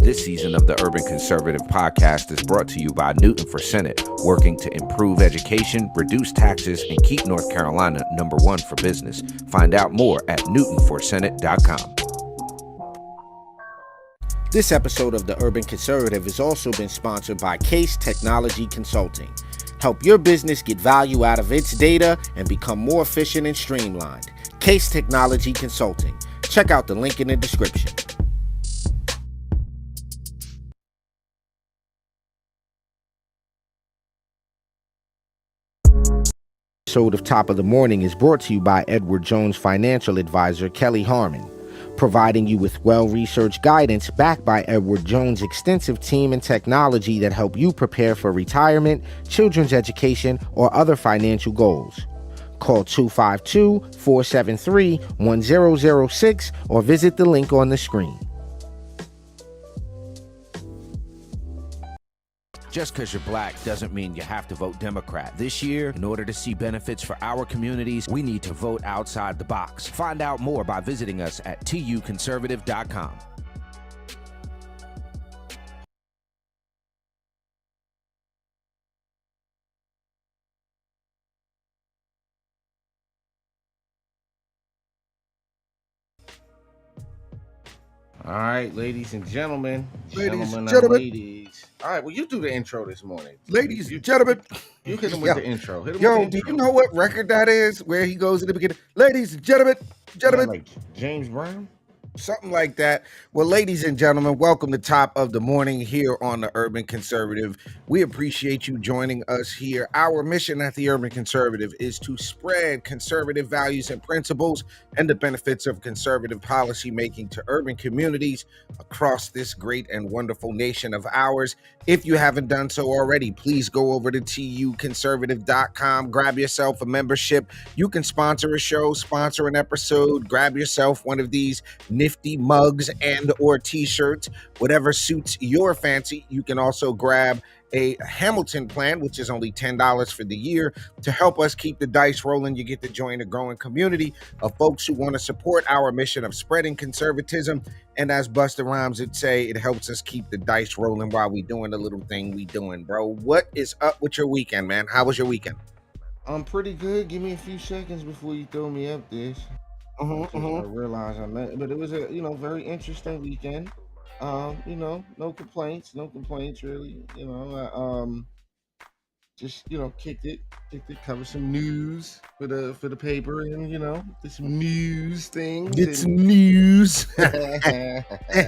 This season of the Urban Conservative Podcast is brought to you by Newton for Senate, working to improve education, reduce taxes, and keep North Carolina #1 for business. Find out more at newtonforsenate.com. This episode of the Urban Conservative has also been sponsored by Case Technology Consulting. Help your business get value out of its data and become more efficient and streamlined. Case Technology Consulting. Check out the link in the description. Episode of Top of the Morning is brought to you by Edward Jones financial advisor Kelly Harmon, providing you with well-researched guidance backed by Edward Jones' extensive team and technology that help you prepare for retirement, children's education, or other financial goals. Call 252-473-1006 or visit the link on the screen. Just because you're black doesn't mean you have to vote Democrat. This year, in order to see benefits for our communities, we need to vote outside the box. Find out more by visiting us at tuconservative.com. All right, ladies and gentlemen. Ladies and and gentlemen. ladies. All right, well, you do the intro this morning. Ladies and gentlemen, You hit him with the intro. Hit him yo, with the do intro. you know what record that is? Where he goes in the beginning, ladies and gentlemen, Like James Brown? something like that. Well, ladies and gentlemen, welcome to Top of the Morning here on the Urban Conservative. We appreciate you joining us here. Our mission at the Urban Conservative is to spread conservative values and principles and the benefits of conservative policy making to urban communities across this great and wonderful nation of ours. If you haven't done so already, please go over to tuconservative.com, grab yourself a membership. You can sponsor a show, sponsor an episode, grab yourself one of these nifty mugs and or t-shirts, whatever suits your fancy. You can also grab a Hamilton plan, which is only $10 for the year, to help us keep the dice rolling. You get to join a growing community of folks who want to support our mission of spreading conservatism. And as Busta Rhymes would say, it helps us keep the dice rolling while we doing the little thing we doing, bro. What is up with your weekend, man? How was your weekend? I'm pretty good. Give me a few seconds before you throw me up this. I realize I met, but it was a very interesting weekend. No complaints really. Just kicked it, covered some news for the paper, and did some news things. Did some news.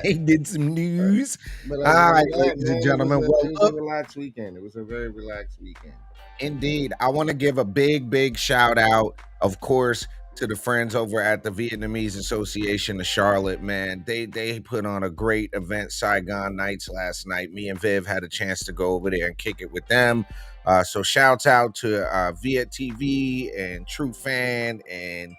He did some news. But All right, ladies and gentlemen, it was a welcome. relaxed weekend. It was a very relaxed weekend. Indeed. I want to give a big shout out, of course, to the friends over at the Vietnamese Association of Charlotte, man. They put on a great event, Saigon Nights, last night. Me and Viv had a chance to go over there and kick it with them. So shouts out to Viet TV and True Fan and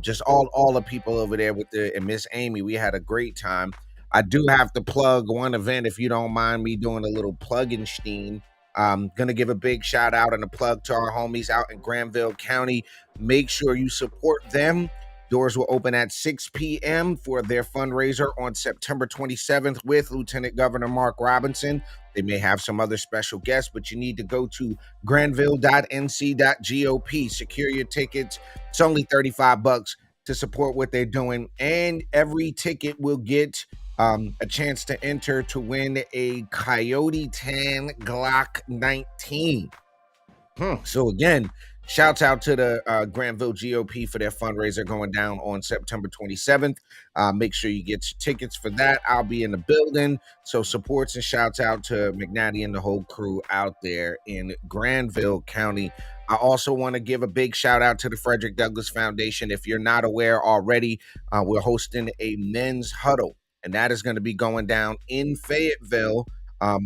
just all the people over there and Miss Amy. We had a great time. I do have to plug one event, if you don't mind me doing a little plug-in-stein. Gonna give a big shout out and a plug to our homies out in Granville County. Make sure you support them. Doors will open at 6 p.m. for their fundraiser on September 27th with Lieutenant Governor Mark Robinson. They may have some other special guests, but you need to go to granville.nc.gop. Secure your tickets. It's only $35 to support what they're doing, and every ticket will get a chance to enter to win a Coyote 10 Glock 19. So again, shouts out to the Granville GOP for their fundraiser going down on September 27th. Make sure you get your tickets for that. I'll be in the building. So supports and shouts out to McNatty and the whole crew out there in Granville County. I also want to give a big shout out to the Frederick Douglass Foundation. If you're not aware already, we're hosting a men's huddle, and that is going to be going down in Fayetteville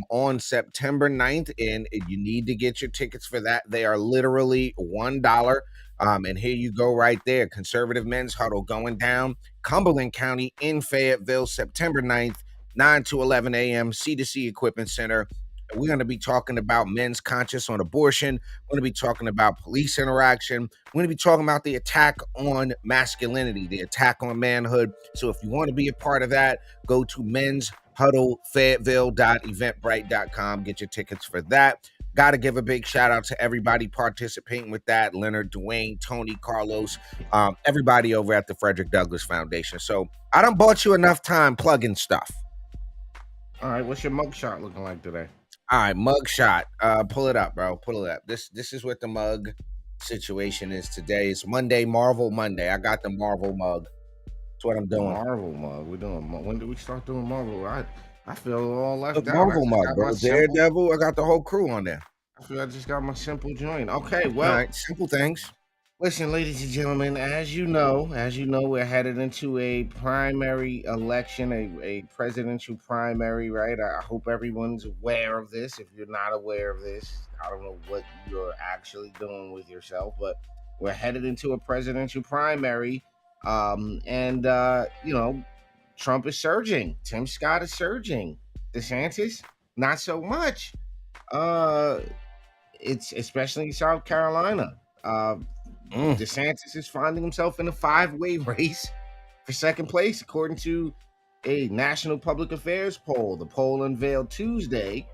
on September 9th, and you need to get your tickets for that. They are literally $1. And here you go right there. Conservative Men's Huddle going down Cumberland County in Fayetteville, September 9th, 9 to 11 a.m., C2C Equipment Center. We're going to be talking about men's conscience on abortion. We're going to be talking about police interaction. We're going to be talking about the attack on masculinity, the attack on manhood. So if you want to be a part of that, go to men's huddlefayetteville.eventbrite.com. Get your tickets for that. Got to give a big shout out to everybody participating with that. Leonard, Dwayne, Tony, Carlos, everybody over at the Frederick Douglass Foundation. So I done bought you enough time plugging stuff. All right, what's your mugshot looking like today? All right, mug shot. Pull it up, bro. Pull it up. This is what the mug situation is today. It's Monday, Marvel Monday. I got the Marvel mug. That's what I'm doing. Marvel mug. We're doing. When did we start doing Marvel? I feel all left The out. Marvel mug, bro. Daredevil. I got the whole crew on there. I feel I just got my simple joint. Okay, All well, right, simple things. listen, ladies and gentlemen, as you know, we're headed into a primary election, a presidential primary, right? I hope everyone's aware of this. If you're not aware of this, I don't know what you're actually doing with yourself, but we're headed into a presidential primary. And you know, Trump is surging. Tim Scott is surging. DeSantis, not so much. Uh, it's especially in South Carolina. DeSantis is finding himself in a five-way race for second place, according to a National Public Affairs poll. The poll unveiled Tuesday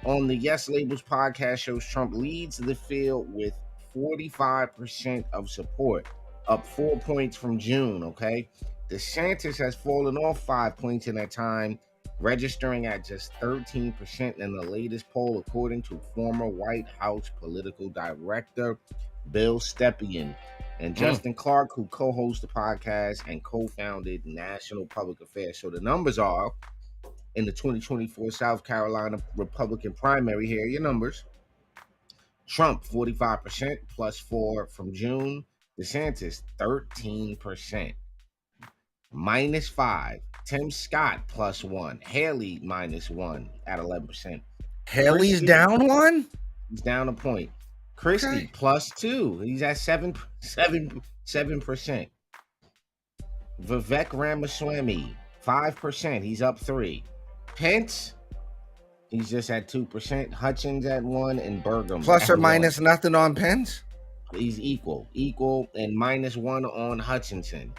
on the Yes Labels podcast shows Trump leads the field with 45% of support, up 4 points from June. Okay, DeSantis has fallen off 5 points in that time, registering at just 13% in the latest poll, according to former White House political director Bill Stepien and Justin Clark, who co-hosts the podcast and co-founded National Public Affairs. So the numbers are in the 2024 South Carolina Republican primary. Here are your numbers. Trump 45% plus 4 from June. DeSantis 13%. Minus 5. Tim Scott plus 1. Haley minus 1 at 11%. Haley's Christie, down one? He's down a point. Christie Okay. plus 2. He's at 7%. Vivek Ramaswamy 5%. He's up 3. Pence, he's just at 2%. Hutchins at 1, and Burgum Plus at or minus 1. nothing on Pence? He's equal, and minus 1 on Hutchinson.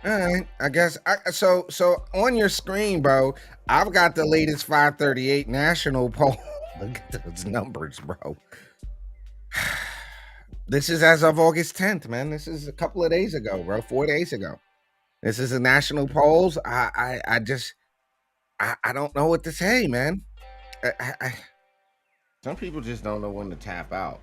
All right, I guess. So on your screen, bro, I've got the latest 538 national poll. Look at those numbers, bro. This is as of August 10th, man. This is a couple of days ago, bro. 4 days ago. This is the national polls. I don't know what to say, man. Some people just don't know when to tap out.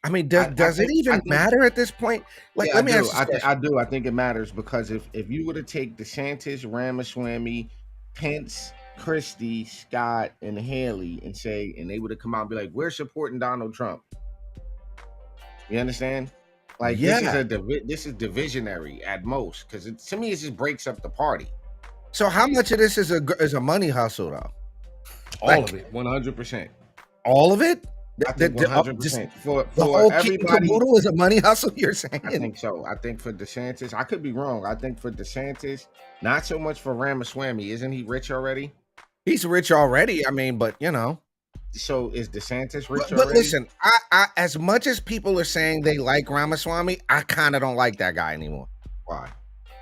I mean, does it even matter at this point? Like, let me ask you I do. I think it matters because if you were to take DeSantis, Ramaswamy, Pence, Christie, Scott, and Haley and say, and they would have come out and be like, we're supporting Donald Trump. You understand? Like, Yeah. this is divisionary at most, because to me it just breaks up the party. So how much of this is a money hustle though? All of it, 100%. All of it? I think 100%. For The whole everybody, caboodle is a money hustle, you're saying? I think so. I think for DeSantis, I could be wrong. I think for DeSantis, not so much for Ramaswamy. Isn't he rich already? He's rich already. I mean, but you know. So is DeSantis rich already? But listen, I as much as people are saying they like Ramaswamy, I kind of don't like that guy anymore. Why?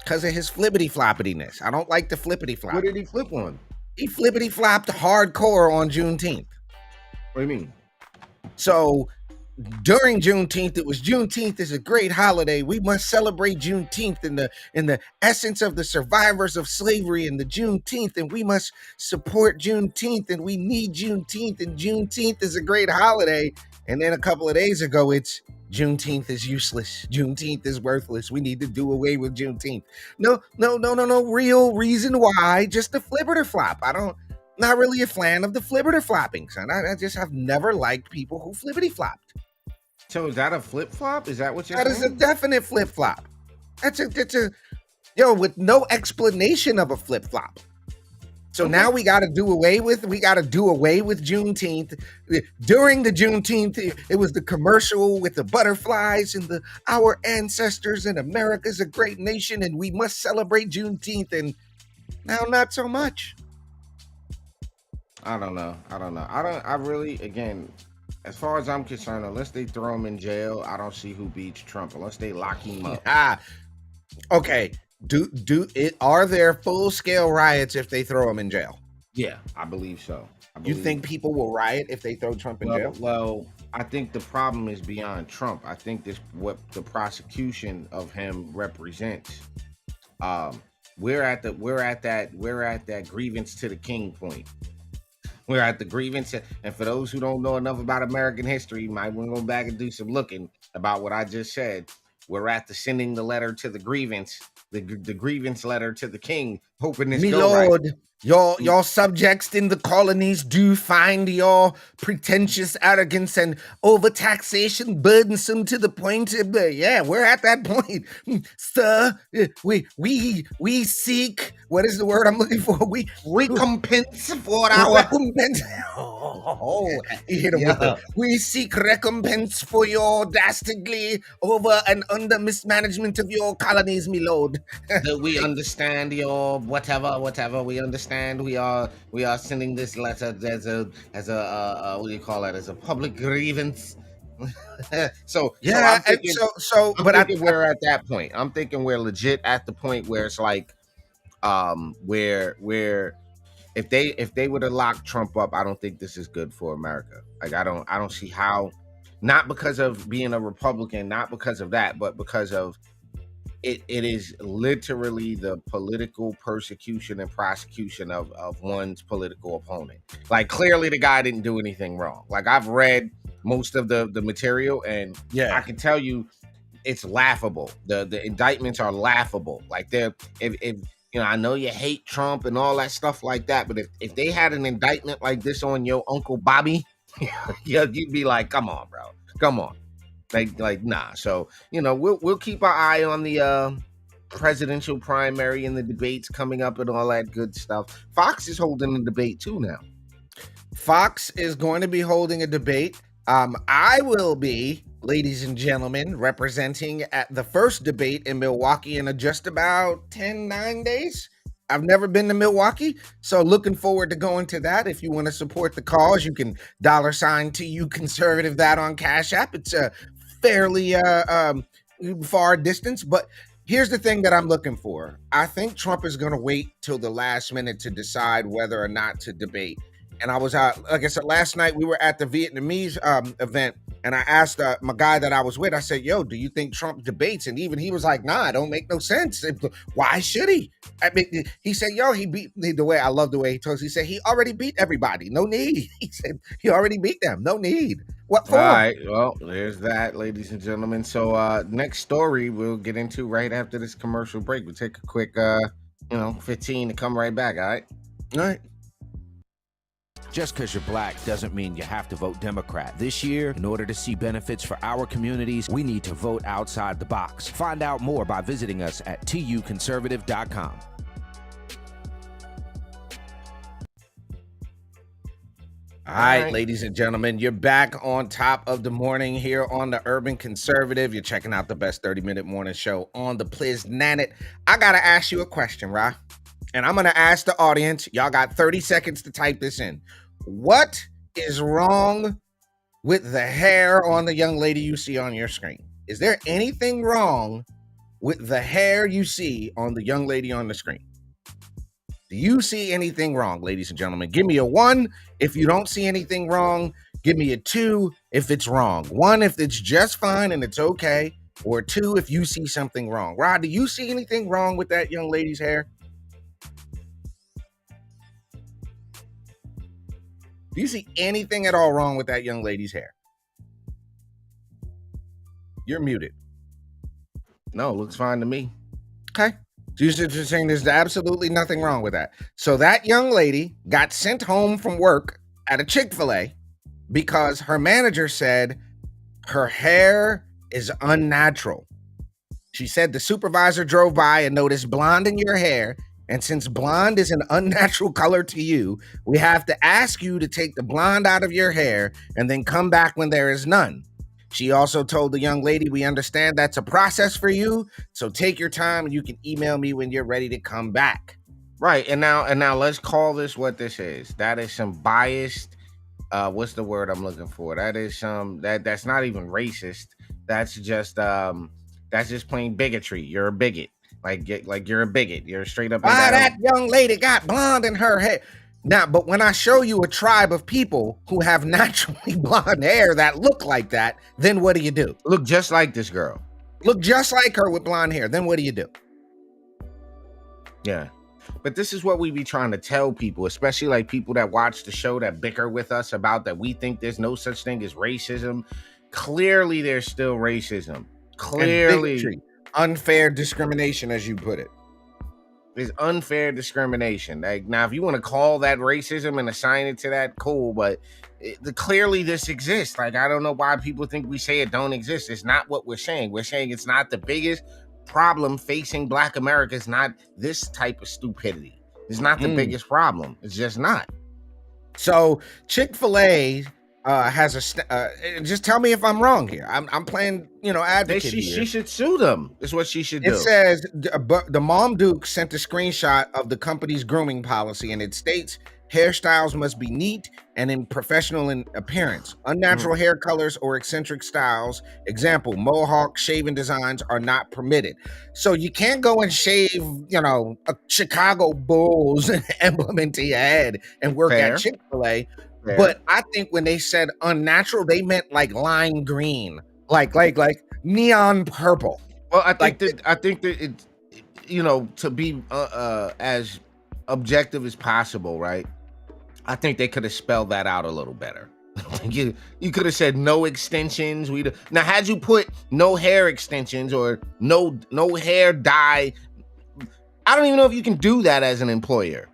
Because of his flippity floppityness. I don't like the flippity flop. What did he flip on? He flippity flopped hardcore on Juneteenth. What do you mean? So during Juneteenth, it was Juneteenth is a great holiday. We must celebrate Juneteenth in the essence of the survivors of slavery and the Juneteenth, and we must support Juneteenth, and we need Juneteenth, and Juneteenth is a great holiday. And then a couple of days ago, it's Juneteenth is useless. Juneteenth is worthless. We need to do away with Juneteenth. No real reason why. Just the flibberter flop. Not really a fan of the flibberter flopping, son. I just have never liked people who flippity flopped. So is that a flip flop? Is that what you're saying? That is a definite flip flop. That's a with no explanation of a flip flop. So now we got to do away with Juneteenth. During the Juneteenth, it was the commercial with the butterflies and our ancestors, and America's a great nation and we must celebrate Juneteenth, and now not so much. I don't know. I really, again, as far as I'm concerned, unless they throw him in jail, I don't see who beats Trump unless they lock him up. Okay. Are there full scale riots if they throw him in jail? Yeah, I believe so. I You believe. think people will riot if they throw Trump in jail? Well, I think the problem is beyond Trump. I think this what the prosecution of him represents. Um, we're at that grievance to the king point. We're at the grievance, and for those who don't know enough about American history, you might want to go back and do some looking about what I just said. We're at the sending the letter to the grievance, the grievance letter to the king, hoping this Me go right. lord, your subjects in the colonies do find your pretentious arrogance and overtaxation burdensome to the point of yeah, we're at that point. Sir, we seek, what is the word I'm looking for? We Recompense for our recompense. Oh, you hit him with yeah. the we seek recompense for your dastardly over and under mismanagement of your colonies, me lord. That we understand your whatever we understand we are sending this letter what do you call that, as a public grievance. So Yeah, I'm and thinking I'm but thinking we're at that point. I'm thinking we're legit at the point where it's like where if they were to lock Trump up, I don't think this is good for America. Like I don't see how, not because of being a Republican, not because of that, but because of it is literally the political persecution and prosecution of one's political opponent. Like clearly the guy didn't do anything wrong. Like I've read most of the material, and I can tell you it's laughable. The indictments are laughable. Like they're if I know you hate Trump and all that stuff like that, but if they had an indictment like this on your Uncle Bobby, yeah, you'd be like, come on, bro. Come on. Like nah. So we'll keep our eye on the presidential primary and the debates coming up and all that good stuff. Fox is holding a debate too now. Fox is going to be holding a debate. I will be, ladies and gentlemen, representing at the first debate in Milwaukee in just about 9 days. I've never been to Milwaukee, so looking forward to going to that. If you want to support the cause, you can $ TU conservative that on Cash App. It's a fairly far distance, but here's the thing that I'm looking for. I think Trump is going to wait till the last minute to decide whether or not to debate. And I was like I said, last night we were at the Vietnamese event, and I asked my guy that I was with, I said, yo, do you think Trump debates? And even he was like, nah, it don't make no sense. Why should he? I mean, he said, yo, he beat the way I love the way he talks. He said, he already beat everybody. No need. He said, he already beat them. No need. What for? All right, well, there's that, ladies and gentlemen. So next story we'll get into right after this commercial break. We'll take a quick 15 to come right back. All right. All right. Just because you're black doesn't mean you have to vote Democrat. This year, in order to see benefits for our communities, we need to vote outside the box. Find out more by visiting us at tuconservative.com. All right, ladies and gentlemen, you're back on top of the morning here on the Urban Conservative. You're checking out the best 30-minute morning show on the Planet. I got to ask you a question, Ra. And I'm going to ask the audience. Y'all got 30 seconds to type this in. What is wrong with the hair on the young lady you see on your screen? Is there anything wrong with the hair you see on the young lady on the screen? Do you see anything wrong, ladies and gentlemen? Give me a 1 if you don't see anything wrong. Give me a 2 if it's wrong. 1 if it's just fine and it's okay. Or 2 if you see something wrong. Rod, do you see anything wrong with that young lady's hair? Do you see anything at all wrong with that young lady's hair? You're muted. No, looks fine to me. Okay. So you're saying there's absolutely nothing wrong with that. So that young lady got sent home from work at a Chick-fil-A because her manager said her hair is unnatural. She said the supervisor drove by and noticed blonde in your hair. And since blonde is an unnatural color to you, we have to ask you to take the blonde out of your hair and then come back when there is none. She also told the young lady, we understand that's a process for you, so take your time and you can email me when you're ready to come back. Right, and now let's call this what this is. That is some biased, what's the word I'm looking for? That is that's not even racist. That's just plain bigotry. You're a bigot. Like you're a bigot. You're straight up and Why down. that young lady got blonde in her hair? Now, but when I show you a tribe of people who have naturally blonde hair that look like that, then what do you do? Look just like this girl. Look just like her with blonde hair. Then what do you do? Yeah. But this is what we be trying to tell people, especially like people that watch the show that bicker with us about that we think there's no such thing as racism. Clearly, there's still racism. Clearly, bigotry, unfair discrimination, as you put it. There's unfair discrimination. Like, now, if you want to call that racism and assign it to that, cool. But clearly, this exists. Like, I don't know why people think we say it don't exist. It's not what we're saying. We're saying it's not the biggest problem facing Black America. It's not this type of stupidity. It's not the biggest problem. It's just not. So Chick-fil-A has just tell me if I'm wrong here. I'm playing, advocate here. She should sue them. Is what she should do. It says the Mom Duke sent a screenshot of the company's grooming policy, and it states hairstyles must be neat and in professional in appearance. Unnatural hair colors or eccentric styles, example, mohawk, shaving designs are not permitted. So you can't go and shave, a Chicago Bulls emblem into your head and work at Chick-fil-A. Fair. But I think when they said unnatural, they meant like lime green, like neon purple. Well, I think that it, to be as objective as possible, right? I think they could have spelled that out a little better. you could have said no extensions. Now, had you put no hair extensions or no hair dye, I don't even know if you can do that as an employer,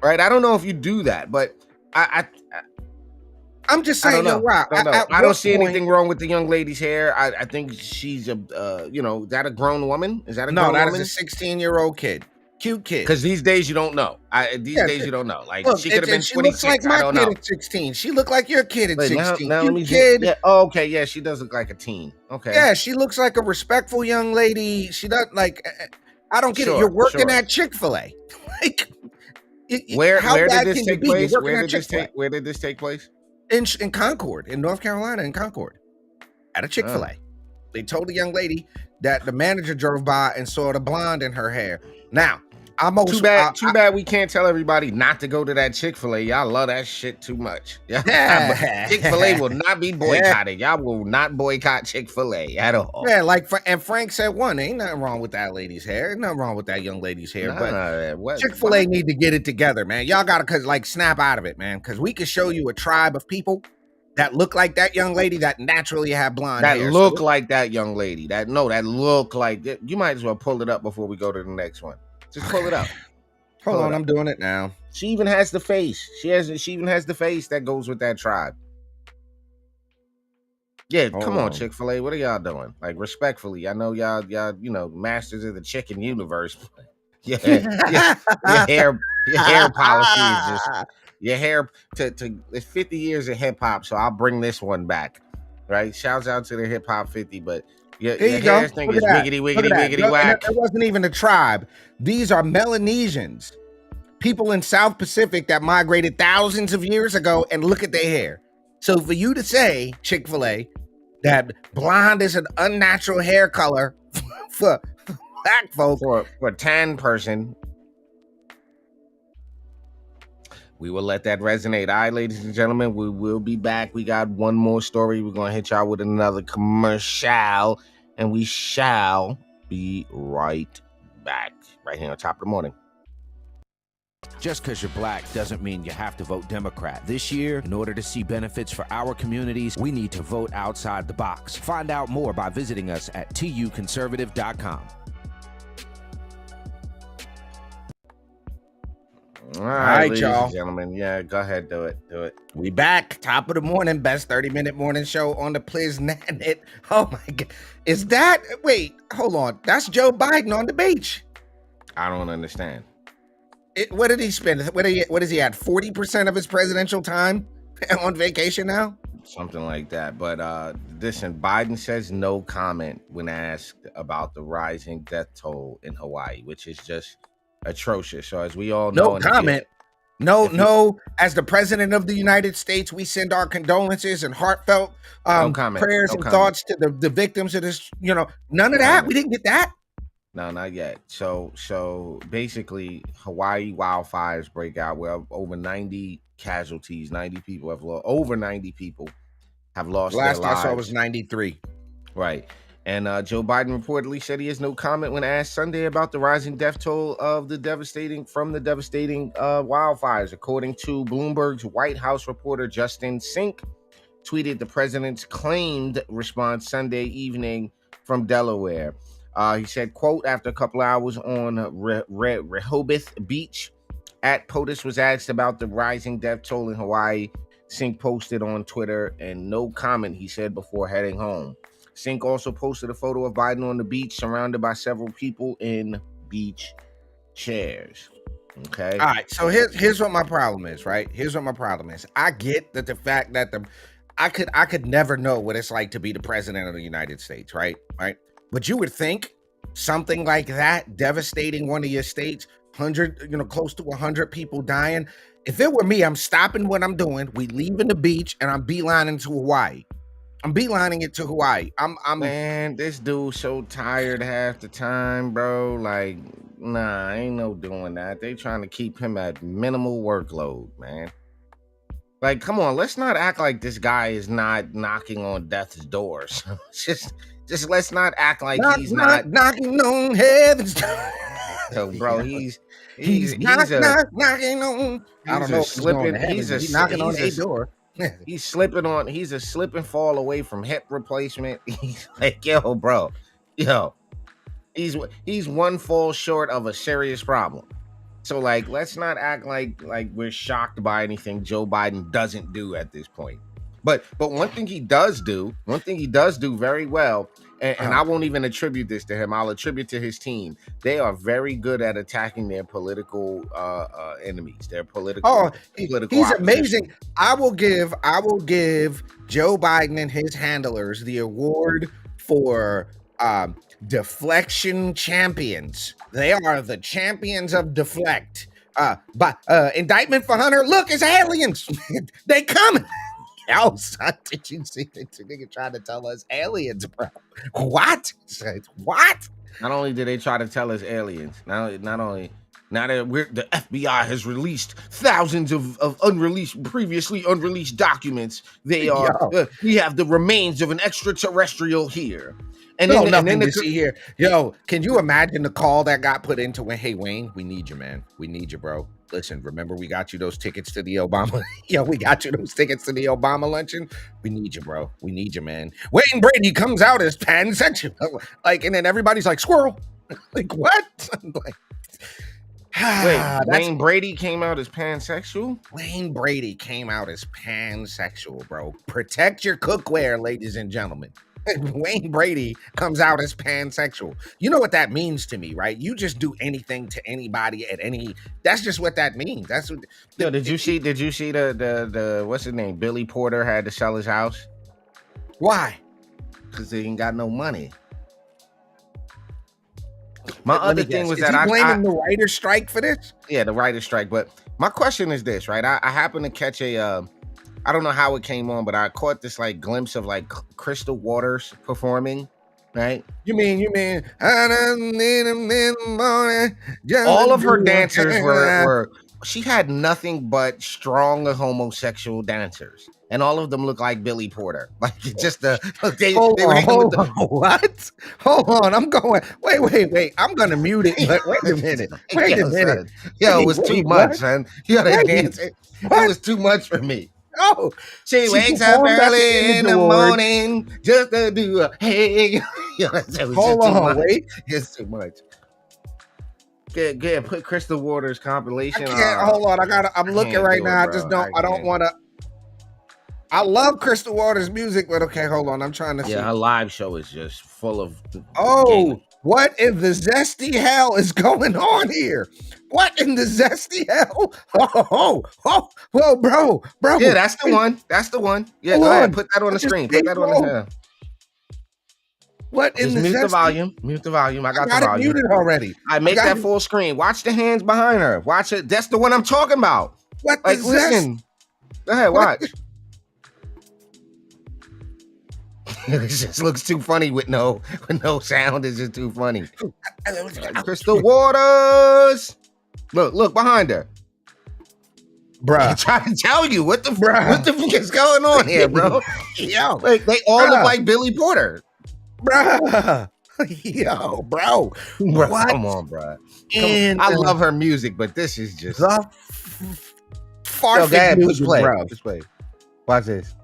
right? I don't know if you do that, but I'm just saying, Rob. I don't see anything wrong with the young lady's hair. I think she's is that a grown woman? Is that a grown woman? No, that is a 16-year-old kid. Cute kid. Because these days you don't know. These days you don't know. Like, look, she could have been 26. She looks like my kid at 16. She looked like your kid at 16. Now let me kid. Yeah. Oh, okay. Yeah, she does look like a teen. Okay. Yeah, she looks like a respectful young lady. She doesn't like. I don't get it. You're working at Chick-fil-A. Like, where did this take place? Where did this take place? In Concord, in North Carolina, in Concord, at a Chick-fil-A. Oh. They told the young lady that the manager drove by and saw the blonde in her hair. Now, too bad we can't tell everybody not to go to that Chick-fil-A. Y'all love that shit too much. Yeah. Chick-fil-A will not be boycotted. Y'all will not boycott Chick-fil-A at all. Yeah, and Frank said ain't nothing wrong with that lady's hair. Ain't nothing wrong with that young lady's hair. But Chick-fil-A need to get it together, man. Y'all gotta snap out of it, man. Because we can show you a tribe of people that look like that young lady that naturally have blonde hair. That look like that young lady. That look like that. You might as well pull it up before we go to the next one. Just pull it up. Hold on, I'm doing it now. She even has the face. She even has the face that goes with that tribe. Yeah, come on, Chick-fil-A. What are y'all doing? Like, respectfully, I know y'all, masters of the chicken universe. Your hair policy is just your hair to it's 50 years of hip hop, so I'll bring this one back. Right? Shouts out to the hip hop 50, but your hair thing is wiggity, whack. It wasn't even a tribe. These are Melanesians, people in South Pacific that migrated thousands of years ago, and look at their hair. So for you to say, Chick-fil-A, that blonde is an unnatural hair color for Black folk, for a tan person, we will let that resonate. All right, ladies and gentlemen, we will be back. We got one more story. We're going to hit y'all with another commercial, and we shall be right back, right here on Top of the Morning. Just because you're Black doesn't mean you have to vote Democrat. This year, in order to see benefits for our communities, we need to vote outside the box. Find out more by visiting us at tuconservative.com. All right, y'all. Gentlemen, yeah, go ahead, do it. We back, top of the morning, best 30-minute morning show on the Pliznanet. Oh my God, wait, hold on, that's Joe Biden on the beach. I don't understand. What did he spend? What is he at? 40% of his presidential time on vacation now? Something like that. But listen, Biden says no comment when asked about the rising death toll in Hawaii, which is just atrocious. So as we all know, no comment. No. As the president of the United States, we send our condolences and heartfelt prayers and thoughts to the victims of this. None of that. We didn't get that. No, not yet. So basically, Hawaii wildfires break out where over 90 casualties, 90 people have lost, over 90 people have lost their Last I saw was lives. 93. Right. And Joe Biden reportedly said he has no comment when asked Sunday about the rising death toll of the devastating wildfires. According to Bloomberg's White House reporter Justin Sink, tweeted the president's claimed response Sunday evening from Delaware. He said, quote, after a couple hours on Rehoboth Beach, at POTUS was asked about the rising death toll in Hawaii. Sink posted on Twitter, and no comment, he said, before heading home. Sink also posted a photo of Biden on the beach surrounded by several people in beach chairs. Okay. All right. So here's what my problem is, right? Here's what my problem is. I get that the fact that I could never know what it's like to be the president of the United States, right? Right. But you would think something like that devastating one of your states, close to 100 people dying. If it were me, I'm stopping what I'm doing. We leaving the beach and I'm beelining to Hawaii. I'm beelining it to Hawaii. I'm Man, this dude's so tired half the time, bro. Like, nah, ain't no doing that. They trying to keep him at minimal workload, man. Like, come on, let's not act like this guy is not knocking on death's doors. just let's not act like he's not knocking on heaven's door. Yo, bro, he's he's knocking on. I don't know if he's going to heaven, he's he's knocking on their door. He's slipping on. He's a slip and fall away from hip replacement. He's like, yo, bro, he's one fall short of a serious problem. So like, let's not act like we're shocked by anything Joe Biden doesn't do at this point. But one thing he does do very well, and I won't even attribute this to him. I'll attribute to his team. They are very good at attacking their political enemies. Their political. He's opposition. amazing. I will give Joe Biden and his handlers the award for deflection champions. They are the champions of deflect. But indictment for Hunter. Look, it's aliens. They coming. Yo, son, did you see the nigga trying to tell us aliens, bro? What? What? Not only did they try to tell us aliens, now that the FBI has released thousands of previously unreleased documents. They are we have the remains of an extraterrestrial here. And then nothing to see here. Yo, can you imagine the call that got put into it? Hey, Wayne, we need you, man. We need you, bro. Listen, remember we got you those tickets to the Obama. We got you those tickets to the Obama luncheon. We need you, bro. We need you, man. Wayne Brady comes out as pansexual. And then everybody's like, squirrel. Like, what? Wait, Wayne Brady came out as pansexual? Wayne Brady came out as pansexual, bro. Protect your cookware, ladies and gentlemen. Wayne Brady comes out as pansexual. You know what that means to me, right? You just do anything to anybody at any. That's just what that means. That's what. Yo, did you see the what's his name? Billy Porter had to sell his house. Why? Because he ain't got no money. My other thing was that I blaming the writer's strike for this. Yeah, the writer's strike. But my question is this, right? I happen to catch a. I don't know how it came on, but I caught this glimpse of Crystal Waters performing, right? You mean I don't need him in the morning. All of her dancers were she had nothing but strong homosexual dancers. And all of them look like Billy Porter. Hold on. What? Hold on. I'm going. Wait. I'm gonna mute it. Wait a minute. Yo, it was too much, son. Yo, that dance. It was too much for me. Oh, she wakes up early in the morning just to do a hey. Hold on, wait. It's too much. Good. Put Crystal Waters compilation. I can't. Hold on. I'm looking right now. I don't want to. I love Crystal Waters' music, but okay, hold on. I'm trying to see. Yeah, her live show is just full of. What in the zesty hell is going on here? What in the zesty hell? Whoa, bro. Yeah, that's the one. Yeah, go ahead. Put that on the screen. Put that on the. What in the mute the volume? Mute the volume. I got the volume. Muted already. I make that full screen. Watch the hands behind her. Watch it. That's the one I'm talking about. What? Listen. Go ahead. Watch. It just looks too funny with no sound. It's just too funny. Crystal Waters. Look behind her. Bruh. I'm trying to tell you what the fuck is going on here, bro. Yo, Like, they all look like Billy Porter. bruh. Yo, bro. What? Come on, bro. And I love her music, but this is just the Yo, go ahead, music, play. bro. Just play. Watch this.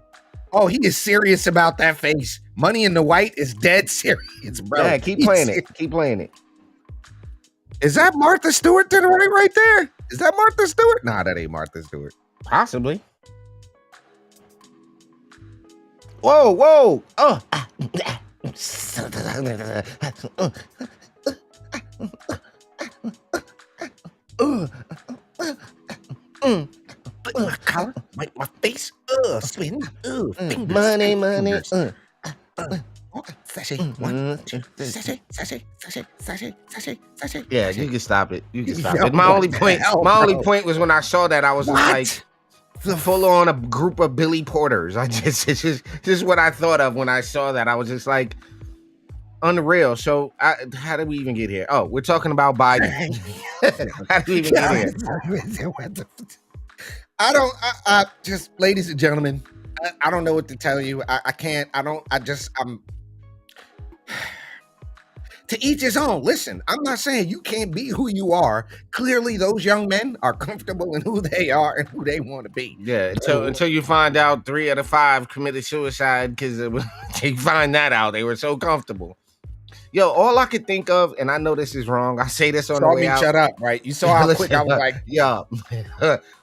Oh, he is serious about that face. Money in the White is dead serious, bro. Yeah, keep playing it. Keep playing it. Is that Martha Stewart to the right there? Is that Martha Stewart? Nah, that ain't Martha Stewart. Possibly. Whoa. My collar, my face, spin, fingers, Money. Sashay, 1, 2, sashay. Yeah, you can stop it. You can stop Yo, it. My only point was when I saw that, I was just What? like, full on a group of Billy Porters. It's just what I thought of when I saw that. I was just like, unreal. So how did we even get here? Oh, we're talking about Biden. How did we even get here? I don't. Just, ladies and gentlemen, I don't know what to tell you. I can't. I'm. To each his own. Listen, I'm not saying you can't be who you are. Clearly, those young men are comfortable in who they are and who they want to be. Yeah, until you find out 3 out of 5 committed suicide because they find that out. They were so comfortable. Yo, all I could think of, and I know this is wrong. I say this on the way out. Shut up, right? You saw how quick I was like, yeah.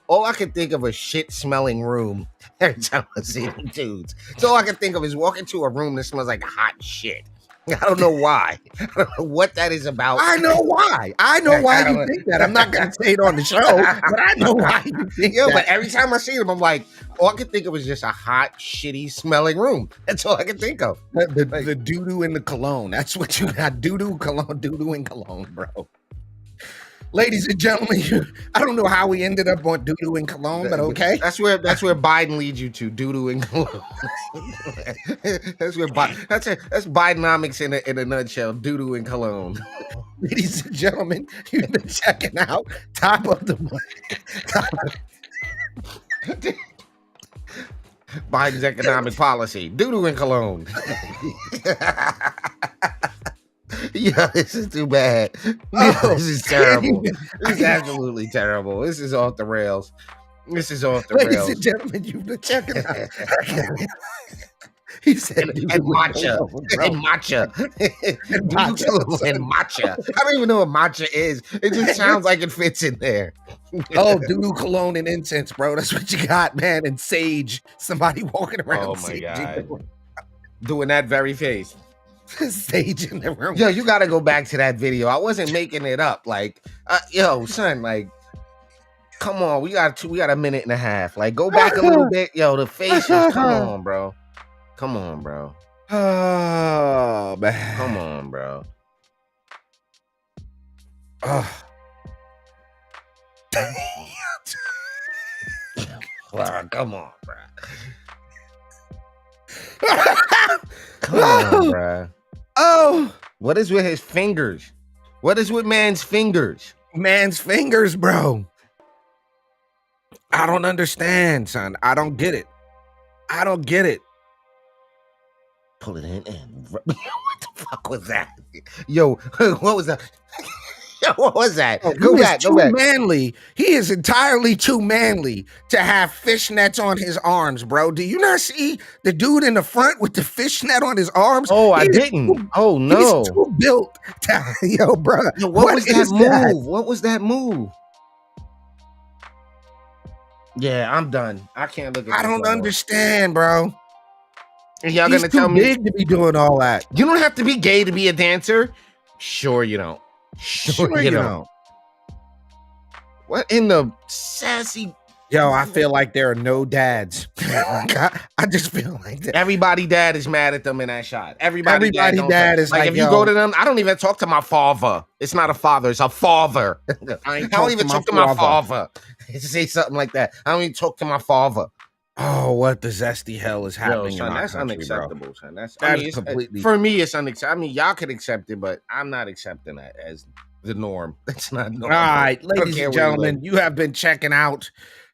All I can think of is shit-smelling room every time I see them dudes. So all I can think of is walking to a room that smells like hot shit. I don't know why. I don't know what that is about. I know why. I know why you think that. I'm not going to say it on the show, but I know why you think that. But every time I see them, I'm like, all I can think of is just a hot, shitty smelling room. That's all I can think of. The doo-doo and the cologne. That's what you got. Doo-doo, cologne, doo-doo and cologne, bro. Ladies and gentlemen, I don't know how we ended up on doo-doo and cologne, but okay. That's where Biden leads you to, doo-doo and cologne. That's Bidenomics in a nutshell, doo-doo and cologne. Ladies and gentlemen, you've been checking out Top of the Money. Biden's economic policy, doo-doo and cologne. Yeah, this is too bad. This is terrible. This is absolutely terrible. This is off the rails. Ladies and gentlemen, you've been checking out. He said, and matcha. And matcha. And matcha. I don't even know what matcha is. It just sounds like it fits in there. Oh, doo-doo, cologne, and incense, bro. That's what you got, man. And sage. Somebody walking around. Oh, my God. Doing that very face. Sage in the room. Yo, you got to go back to that video. I wasn't making it up. Like, yo, son, like, come on. We got a minute and a half. Like, go back a little bit. Yo, the faces. Come on, bro. Oh, man. Come on, bro. Oh. Wow, come on, bro. Come on, bro. Oh. What is with his fingers? What is with man's fingers? Man's fingers, bro. I don't understand, son. I don't get it. Pull it in and what the fuck was that? Yo, what was that? Yo, what was that? Go back. Manly. He is entirely too manly to have fishnets on his arms, bro. Do you not see the dude in the front with the fishnet on his arms? Oh, I didn't. Oh no. He's too built. Yo, bro. Yo, what was that move? What was that move? Yeah, I'm done. I can't look at this. I don't understand, bro. And y'all He's gonna tell me big to be doing all that. You don't have to be gay to be a dancer? Sure you don't. Sure you don't. What in the sassy? Yo, I feel like there are no dads. I just feel like that. Everybody dad is mad at them in that shot. Everybody dad is like, if you go to them, I don't even talk to my father. It's not a father, it's a father. I don't even talk to my father. Say something like that. I don't even talk to my father. Oh, what the zesty hell is Yo, happening son, in our that's country, bro? unacceptable, son. That's That's it's, completely for me, it's unacceptable. I mean, y'all can accept it, but I'm not accepting that as the norm. That's not all normal. right, I don't ladies care and where you live. gentlemen. You have been checking out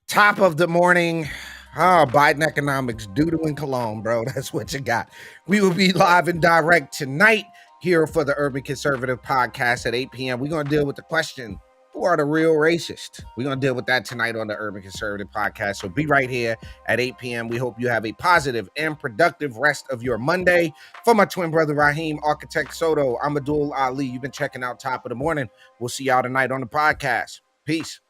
Top of the Morning. Biden economics, doodle and cologne, bro. That's what you got. We will be live and direct tonight here for the Urban Conservative Podcast at 8 p.m. We're going to deal with the question, who are the real racists? We're going to deal with that tonight on the Urban Conservative Podcast. So be right here at 8 p.m. We hope you have a positive and productive rest of your Monday. For my twin brother, Raheem, Architect Soto, I'm Abdul Ali. You've been checking out Top of the Morning. We'll see y'all tonight on the podcast. Peace.